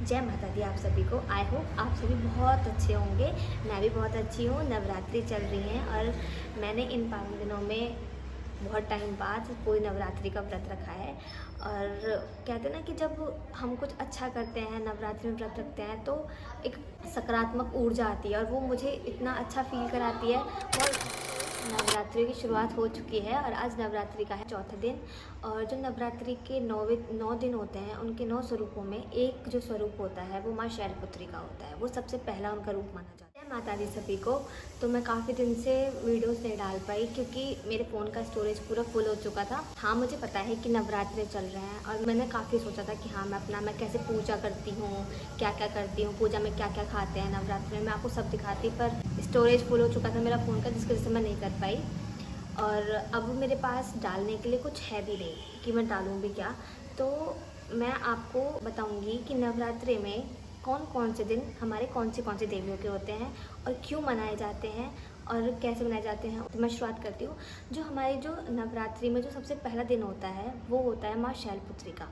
जय माता दी आप सभी को। आई होप आप सभी बहुत अच्छे होंगे। मैं भी बहुत अच्छी हूँ। नवरात्रि चल रही हैं और मैंने इन पावन दिनों में बहुत टाइम बाद कोई नवरात्रि का व्रत रखा है। और कहते हैं ना कि जब हम कुछ अच्छा करते हैं, नवरात्रि में व्रत रखते हैं, तो एक सकारात्मक ऊर्जा आती है और वो मुझे इतना अच्छा फील कराती है। और नवरात्रि की शुरुआत हो चुकी है और आज नवरात्रि का है चौथा दिन। और जो नवरात्रि के 9 दिन होते हैं, उनके 9 स्वरूपों में एक जो स्वरूप होता है वो माँ शैलपुत्री का होता है। वो सबसे पहला उनका रूप माना जाता है। माता दी सभी को। तो मैं काफ़ी दिन से वीडियोस नहीं डाल पाई क्योंकि मेरे फ़ोन का स्टोरेज पूरा फुल हो चुका था। हाँ, मुझे पता है कि नवरात्रि चल रहे हैं और मैंने काफ़ी सोचा था कि हाँ, मैं कैसे पूजा करती हूँ, क्या क्या करती हूँ, पूजा में क्या क्या खाते हैं नवरात्रि में, मैं आपको सब दिखाती। पर स्टोरेज फुल हो चुका था मेरा फ़ोन का, जिसकी वजह से मैं नहीं कर पाई। और अब मेरे पास डालने के लिए कुछ है भी नहीं कि मैं डालूँ भी क्या। तो मैं आपको बताऊंगी कि नवरात्रि में कौन कौन से दिन हमारे कौन से देवियों के होते हैं और क्यों मनाए जाते हैं और कैसे मनाए जाते हैं। तो मैं शुरुआत करती हूँ। जो हमारी जो नवरात्रि में जो सबसे पहला दिन होता है वो होता है माँ शैलपुत्री का।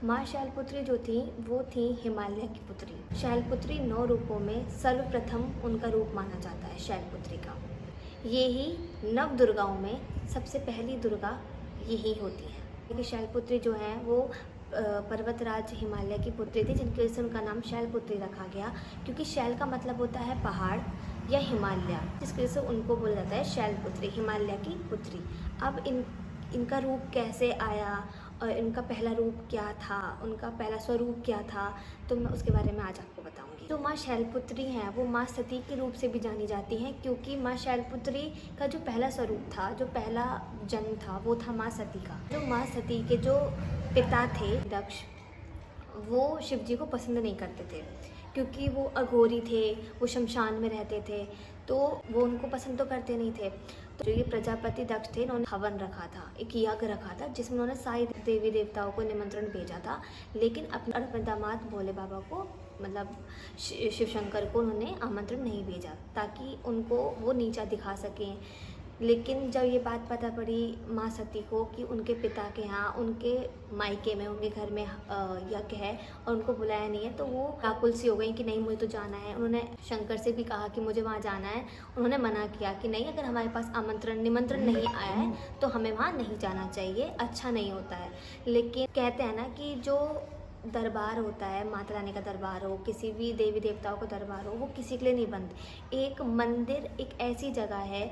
माँ शैलपुत्री जो थी वो थी हिमालय की पुत्री। शैलपुत्री 9 रूपों में सर्वप्रथम उनका रूप माना जाता है शैलपुत्री का। ये ही नव दुर्गाओं में सबसे पहली दुर्गा यही होती है। क्योंकि शैलपुत्री जो है वो पर्वतराज हिमालय की पुत्री थी, जिनकी वजह से उनका नाम शैलपुत्री रखा गया। क्योंकि शैल का मतलब होता है पहाड़ या हिमालय, जिसकी वजह से उनको बोला जाता है शैलपुत्री, हिमालय की पुत्री। अब इनका रूप कैसे आया और इनका पहला रूप क्या था, उनका पहला स्वरूप क्या था, तो मैं उसके बारे में आज आपको बताऊंगी। जो माँ शैलपुत्री हैं वो माँ सती के रूप से भी जानी जाती हैं, क्योंकि माँ शैलपुत्री का जो पहला स्वरूप था, जो पहला जन्म था, वो था माँ सती का। जो माँ सती के जो पिता थे दक्ष, वो शिव जी को पसंद नहीं करते थे क्योंकि वो अघोरी थे, वो शमशान में रहते थे, तो वो उनको पसंद तो करते नहीं थे। तो जो ये प्रजापति दक्ष थे, उन्होंने हवन रखा था, एक यज्ञ रखा था, जिसमें उन्होंने सारी देवी देवताओं को निमंत्रण भेजा था। लेकिन अपने दामाद भोले बाबा को, मतलब शिव शंकर को, उन्होंने आमंत्रण नहीं भेजा ताकि उनको वो नीचा दिखा सकें। लेकिन जब ये बात पता पड़ी माँ सती को कि उनके पिता के यहाँ, उनके मायके में, उनके घर में यज्ञ है और उनको बुलाया नहीं है, तो वो व्याकुल सी हो गई कि नहीं, मुझे तो जाना है। उन्होंने शंकर से भी कहा कि मुझे वहाँ जाना है। उन्होंने मना किया कि नहीं, अगर हमारे पास निमंत्रण नहीं आया है तो हमें वहाँ नहीं जाना चाहिए, अच्छा नहीं होता है। लेकिन कहते हैं ना कि जो दरबार होता है, माता रानी का दरबार हो, किसी भी देवी देवताओं का दरबार हो, वो किसी के लिए नहीं बंद। एक मंदिर एक ऐसी जगह है,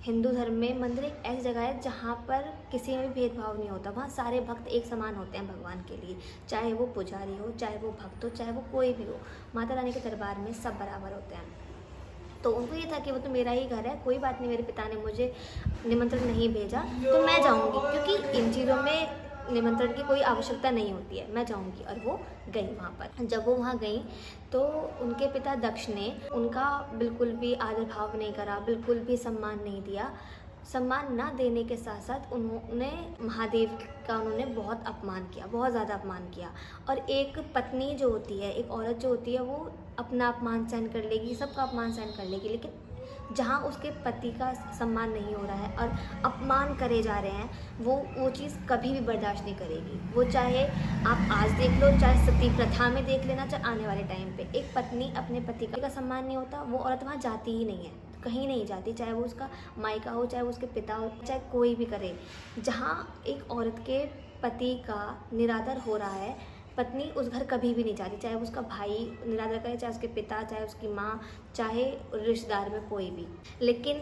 हिंदू धर्म में मंदिर एक ऐसी जगह है जहाँ पर किसी में भी भेदभाव नहीं होता। वहाँ सारे भक्त एक समान होते हैं भगवान के लिए, चाहे वो पुजारी हो, चाहे वो भक्त हो, चाहे वो कोई भी हो। माता रानी के दरबार में सब बराबर होते हैं। तो उनको ये था कि वो तो मेरा ही घर है, कोई बात नहीं, मेरे पिता ने मुझे निमंत्रण नहीं भेजा तो मैं जाऊँगी, क्योंकि इन चीज़ों में निमंत्रण की कोई आवश्यकता नहीं होती है, मैं जाऊंगी। और वो गई वहाँ पर। जब वो वहाँ गई तो उनके पिता दक्ष ने उनका बिल्कुल भी आदर भाव नहीं करा, बिल्कुल भी सम्मान नहीं दिया। सम्मान ना देने के साथ साथ उन्होंने महादेव का उन्होंने बहुत अपमान किया, बहुत ज़्यादा अपमान किया। और एक पत्नी जो होती है, एक औरत जो होती है, वो अपना अपमान सहन कर लेगी, सबका अपमान सहन कर लेगी, लेकिन जहाँ उसके पति का सम्मान नहीं हो रहा है और अपमान करे जा रहे हैं, वो चीज़ कभी भी बर्दाश्त नहीं करेगी। वो चाहे आप आज देख लो, चाहे सती प्रथा में देख लेना, चाहे आने वाले टाइम पे एक पत्नी अपने पति का सम्मान नहीं होता, वो औरत वहाँ जाती ही नहीं है, कहीं नहीं जाती, चाहे वो उसका मायका हो, चाहे वो उसके पिता हो, चाहे कोई भी करे। जहाँ एक औरत के पति का निरादर हो रहा है, पत्नी उस घर कभी भी नहीं जाती, चाहे उसका भाई निरादर करे, चाहे उसके पिता, चाहे उसकी माँ, चाहे रिश्तेदार में कोई भी। लेकिन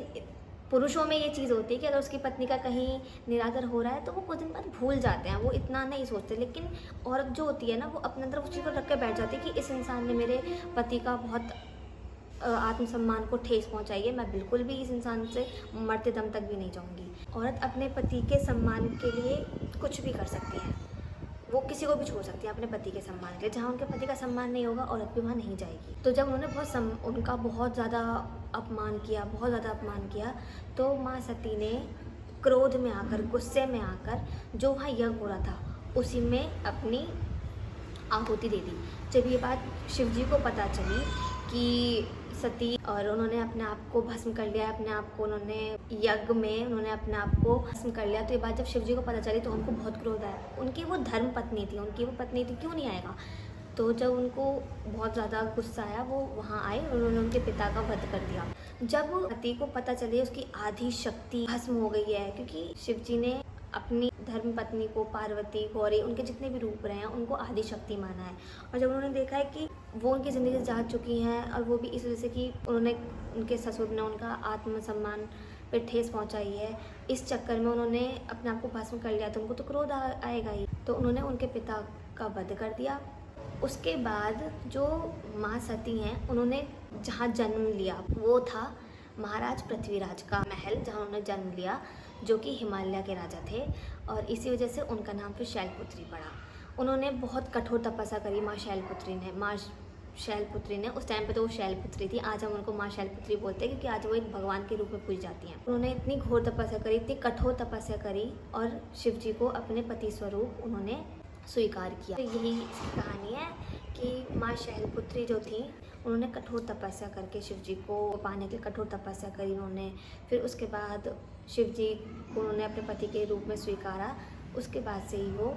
पुरुषों में ये चीज़ होती है कि अगर उसकी पत्नी का कहीं निरादर हो रहा है तो वो कुछ दिन बाद भूल जाते हैं, वो इतना नहीं सोचते। लेकिन औरत जो होती है ना, वो अपने अंदर उस चीज़ को रख के बैठ जाती है कि इस इंसान ने मेरे पति का बहुत आत्मसम्मान को ठेस पहुंचाई है, मैं बिल्कुल भी इस इंसान से मरते दम तक भी नहीं जाऊंगी। औरत अपने पति के सम्मान के लिए कुछ भी कर सकती है, वो किसी को भी छोड़ सकती है अपने पति के सम्मान के लिए। जहाँ उनके पति का सम्मान नहीं होगा, औरत भी वहाँ नहीं जाएगी। तो जब उन्होंने उनका बहुत ज़्यादा अपमान किया, बहुत ज़्यादा अपमान किया, तो माँ सती ने क्रोध में आकर, गुस्से में आकर, जो वहाँ यज्ञ हो रहा था उसी में अपनी आहुति दे दी। जब ये बात शिव जी को पता चली कि सती, और उन्होंने अपने आप को भस्म कर लिया, अपने आप को उन्होंने यज्ञ में उन्होंने अपने आप को भस्म कर लिया, तो ये बात जब शिव जी को पता चली तो उनको बहुत क्रोध आया। उनकी वो धर्म पत्नी थी, उनकी वो पत्नी थी, क्यों नहीं आएगा। तो जब उनको बहुत ज़्यादा गुस्सा आया, वो वहाँ आए और उन्होंने उनके पिता का वध कर दिया। जब पति को पता चले उसकी आधी शक्ति भस्म हो गई है, क्योंकि शिव जी ने अपनी धर्म पत्नी को पार्वती, गौरी, उनके जितने भी रूप रहे हैं उनको आदि शक्ति माना है। और जब उन्होंने देखा है कि वो उनकी ज़िंदगी से जा चुकी हैं और वो भी इस वजह से कि उनके ससुर ने उनका आत्मसम्मान पे ठेस पहुंचाई है, इस चक्कर में उन्होंने अपने आप को भस्म कर लिया, तो उनको तो क्रोध आएगा ही। तो उन्होंने उनके पिता का वध कर दिया। उसके बाद जो माँ सती हैं, उन्होंने जहाँ जन्म लिया वो था महाराज पृथ्वीराज का महल, जहाँ उन्होंने जन्म लिया, जो कि हिमालय के राजा थे, और इसी वजह से उनका नाम फिर शैलपुत्री पड़ा। उन्होंने बहुत कठोर तपस्या करी माँ शैलपुत्री ने। उस टाइम पे तो वो शैलपुत्री थी, आज हम उनको माँ शैलपुत्री बोलते हैं, क्योंकि आज वो एक भगवान के रूप में पूजी जाती हैं। उन्होंने इतनी घोर तपस्या करी, इतनी कठोर तपस्या करी, और शिव जी को अपने पति स्वरूप उन्होंने स्वीकार किया। तो यही इसकी कहानी है कि माँ शैलपुत्री जो थी, उन्होंने कठोर तपस्या करके शिव जी को पाने की कठोर तपस्या करी उन्होंने। फिर उसके बाद शिव जी को उन्होंने अपने पति के रूप में स्वीकारा। उसके बाद से ही वो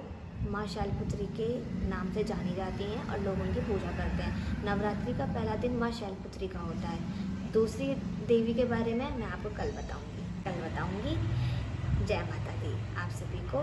माँ शैलपुत्री के नाम से जानी जाती हैं और लोग उनकी पूजा करते हैं। नवरात्रि का पहला दिन माँ शैलपुत्री का होता है। दूसरी देवी के बारे में मैं आपको कल बताऊँगी। जय माता दी आप सभी को।